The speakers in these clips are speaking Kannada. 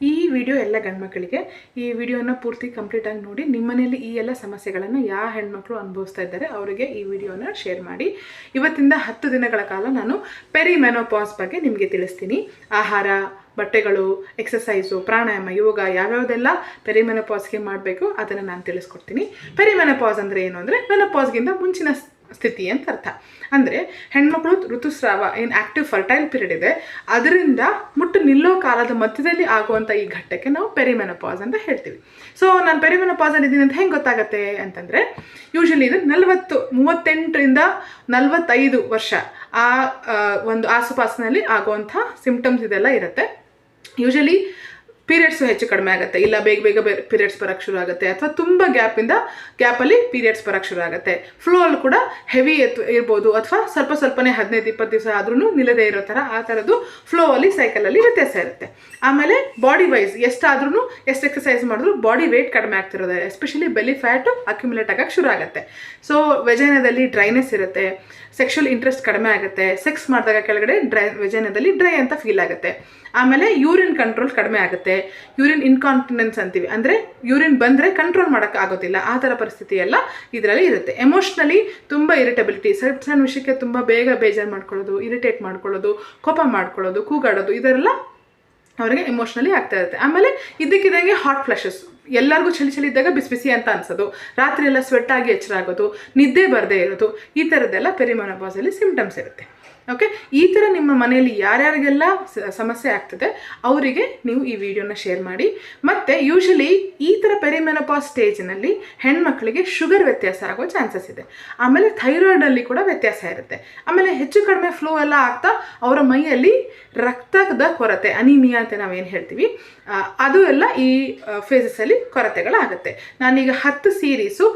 ಈ ವಿಡಿಯೋ ಎಲ್ಲ ಗಂಡ್ಮಕ್ಕಳಿಗೆ. ಈ ವಿಡಿಯೋನ ಪೂರ್ತಿ ಕಂಪ್ಲೀಟಾಗಿ ನೋಡಿ. ನಿಮ್ಮ ಮನೆಯಲ್ಲಿ ಈ ಎಲ್ಲ ಸಮಸ್ಯೆಗಳನ್ನು ಯಾವ ಹೆಣ್ಮಕ್ಳು ಅನುಭವಿಸ್ತಾ ಇದ್ದಾರೆ ಅವರಿಗೆ ಈ ವಿಡಿಯೋನ ಶೇರ್ ಮಾಡಿ. ಇವತ್ತಿಂದ 10 ದಿನಗಳ ಕಾಲ ನಾನು ಪೆರಿಮೆನೋಪಾಸ್ ಬಗ್ಗೆ ನಿಮಗೆ ತಿಳಿಸ್ತೀನಿ. ಆಹಾರ, ಬಟ್ಟೆಗಳು, ಎಕ್ಸಸೈಸು, ಪ್ರಾಣಾಯಾಮ, ಯೋಗ ಯಾವ್ಯಾವುದೆಲ್ಲ ಪೆರಿಮೆನೋಪಾಸ್ಗೆ ಮಾಡಬೇಕು ಅದನ್ನು ನಾನು ತಿಳಿಸ್ಕೊಡ್ತೀನಿ. ಪೆರಿಮೆನೋಪಾಸ್ ಅಂದರೆ ಏನು ಅಂದರೆ ಮೆನೋಪಾಸ್ಗಿಂತ ಮುಂಚಿನ ಸ್ಥಿತಿ ಅಂತ ಅರ್ಥ. ಅಂದರೆ ಹೆಣ್ಮಕ್ಳು ಋತುಸ್ರಾವ ಏನು ಆ್ಯಕ್ಟಿವ್ ಫರ್ಟೈಲ್ ಪೀರಿಯಡ್ ಇದೆ ಅದರಿಂದ ಮುಟ್ಟು ನಿಲ್ಲೋ ಕಾಲದ ಮಧ್ಯದಲ್ಲಿ ಆಗುವಂಥ ಈ ಘಟ್ಟಕ್ಕೆ ನಾವು ಪೆರಿಮೆನೋಪಾಸ್ ಅಂತ ಹೇಳ್ತೀವಿ. ಸೊ ನಾನು ಪೆರಿಮೆನೋಪಾಸ್ ಇದ್ದೀನಿ ಅಂತ ಹೆಂಗೆ ಗೊತ್ತಾಗುತ್ತೆ ಅಂತಂದರೆ, ಯೂಶಲಿ ಇದು 38ರಿಂದ 45 ವರ್ಷ ಆ ಒಂದು ಆಸುಪಾಸಿನಲ್ಲಿ ಆಗುವಂಥ ಸಿಂಪ್ಟಮ್ಸ್ ಇದೆಲ್ಲ ಇರುತ್ತೆ. ಯೂಶಲಿ ಪೀರಿಯಡ್ಸು ಹೆಚ್ಚು ಕಡಿಮೆ ಆಗುತ್ತೆ, ಇಲ್ಲ ಬೇಗ ಬೇಗ ಪೀರಿಯಡ್ಸ್ ಬರೋಕ್ಕೆ ಶುರು ಆಗುತ್ತೆ, ಅಥವಾ ತುಂಬ ಗ್ಯಾಪಲ್ಲಿ ಪೀರಿಯಡ್ಸ್ ಬರೋಕ್ಕೆ ಶುರು ಆಗುತ್ತೆ. ಫ್ಲೋ ಅಲ್ಲಿ ಕೂಡ ಹೆವಿ ಇರ್ಬೋದು, ಅಥವಾ ಸ್ವಲ್ಪನೇ 15-20 ದಿವಸ ಆದ್ರೂ ನಿಲ್ಲದೇ ಇರೋ ಥರ ಆ ಥರದ್ದು ಫ್ಲೋ ಅಲ್ಲಿ ಸೈಕಲಲ್ಲಿ ವ್ಯತ್ಯಾಸ ಇರುತ್ತೆ. ಆಮೇಲೆ ಬಾಡಿ ವೈಸ್ ಎಷ್ಟು ಎಕ್ಸಸೈಸ್ ಮಾಡಿದ್ರು ಬಾಡಿ ವೇಟ್ ಕಡಿಮೆ ಆಗ್ತಿರೋದು, ಎಸ್ಪೆಷಲಿ ಬೆಲಿ ಫ್ಯಾಟು ಅಕ್ಯುಮುಲೇಟ್ ಆಗೋಕ್ಕೆ ಶುರು ಆಗುತ್ತೆ. ಸೊ ವೆಜೈನದಲ್ಲಿ ಡ್ರೈನೆಸ್ ಇರುತ್ತೆ, ಸೆಕ್ಷುವಲ್ ಇಂಟ್ರೆಸ್ಟ್ ಕಡಿಮೆ ಆಗುತ್ತೆ, ಸೆಕ್ಸ್ ಮಾಡಿದಾಗ ಕೆಳಗಡೆ ವೆಜೈನದಲ್ಲಿ ಡ್ರೈ ಅಂತ ಫೀಲ್ ಆಗುತ್ತೆ. ಆಮೇಲೆ ಯೂರಿನ್ ಕಂಟ್ರೋಲ್ ಕಡಿಮೆ ಆಗುತ್ತೆ, ಯೂರಿನ್ ಇನ್ಕಾಂಟಿನೆನ್ಸ್ ಅಂತೀವಿ, ಅಂದರೆ ಯೂರಿನ್ ಬಂದರೆ ಕಂಟ್ರೋಲ್ ಮಾಡೋಕ್ಕೆ ಆಗೋದಿಲ್ಲ, ಆ ಥರ ಪರಿಸ್ಥಿತಿ ಎಲ್ಲ ಇದರಲ್ಲಿ ಇರುತ್ತೆ. ಎಮೋಷ್ನಲಿ ತುಂಬ ಇರಿಟಬಿಲಿಟಿ, ಸಣ್ಣ ವಿಷಯಕ್ಕೆ ತುಂಬ ಬೇಗ ಬೇಜಾರು ಮಾಡ್ಕೊಳ್ಳೋದು, ಇರಿಟೇಟ್ ಮಾಡ್ಕೊಳ್ಳೋದು, ಕೋಪ ಮಾಡ್ಕೊಳ್ಳೋದು, ಕೂಗಾಡೋದು, ಇದೆಲ್ಲ ಅವರಿಗೆ ಎಮೋಷ್ನಲಿ ಆಗ್ತಾ ಇರುತ್ತೆ. ಆಮೇಲೆ ಇದಕ್ಕಿದ್ದಂಗೆ ಹಾಟ್ ಫ್ಲಶಸ್, ಎಲ್ಲರಿಗೂ ಚಳಿ ಇದ್ದಾಗ ಬಿಸಿ ಅಂತ ಅನ್ಸೋದು, ರಾತ್ರಿ ಎಲ್ಲ ಸ್ವೆಟ್ ಆಗಿ ಎಚ್ಚರ ಆಗೋದು, ನಿದ್ದೆ ಬರದೇ ಇರೋದು, ಈ ಥರದ್ದೆಲ್ಲ ಪೆರಿಮೆನೋಪಾಸಲ್ಲಿ ಸಿಂಪ್ಟಮ್ಸ್ ಇರುತ್ತೆ. ಓಕೆ, ಈ ಥರ ನಿಮ್ಮ ಮನೆಯಲ್ಲಿ ಯಾರ್ಯಾರಿಗೆಲ್ಲ ಸಮಸ್ಯೆ ಆಗ್ತದೆ ಅವರಿಗೆ ನೀವು ಈ ವಿಡಿಯೋನ ಶೇರ್ ಮಾಡಿ. ಮತ್ತು ಯೂಶಲಿ ಈ ಥರ ಪೆರಿಮೆನೋಪಾಸ್ ಸ್ಟೇಜ್ನಲ್ಲಿ ಹೆಣ್ಮಕ್ಳಿಗೆ ಶುಗರ್ ವ್ಯತ್ಯಾಸ ಆಗೋ ಚಾನ್ಸಸ್ ಇದೆ. ಆಮೇಲೆ ಥೈರಾಯ್ಡಲ್ಲಿ ಕೂಡ ವ್ಯತ್ಯಾಸ ಇರುತ್ತೆ. ಆಮೇಲೆ ಹೆಚ್ಚು ಕಡಿಮೆ ಫ್ಲೋ ಎಲ್ಲ ಆಗ್ತಾ ಅವರ ಮೈಯಲ್ಲಿ ರಕ್ತದ ಕೊರತೆ, ಅನಿಮಿಯಾ ಅಂತ ನಾವೇನು ಹೇಳ್ತೀವಿ, ಅದು ಎಲ್ಲ ಈ ಫೇಸಸ್ಸಲ್ಲಿ ಕೊರತೆಗಳಾಗುತ್ತೆ. ನಾನೀಗ 10 ಸೀರೀಸು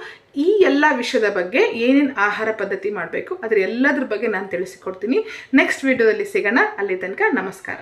ಈ ಎಲ್ಲ ವಿಷಯದ ಬಗ್ಗೆ ಏನೇನು ಆಹಾರ ಪದ್ಧತಿ ಮಾಡಬೇಕು ಅದರ ಎಲ್ಲದ್ರ ಬಗ್ಗೆ ನಾನು ತಿಳಿಸಿಕೊಡ್ತೀನಿ. ನೆಕ್ಸ್ಟ್ ವಿಡಿಯೋದಲ್ಲಿ ಸಿಗೋಣ. ಅಲ್ಲಿ ತನಕ ನಮಸ್ಕಾರ.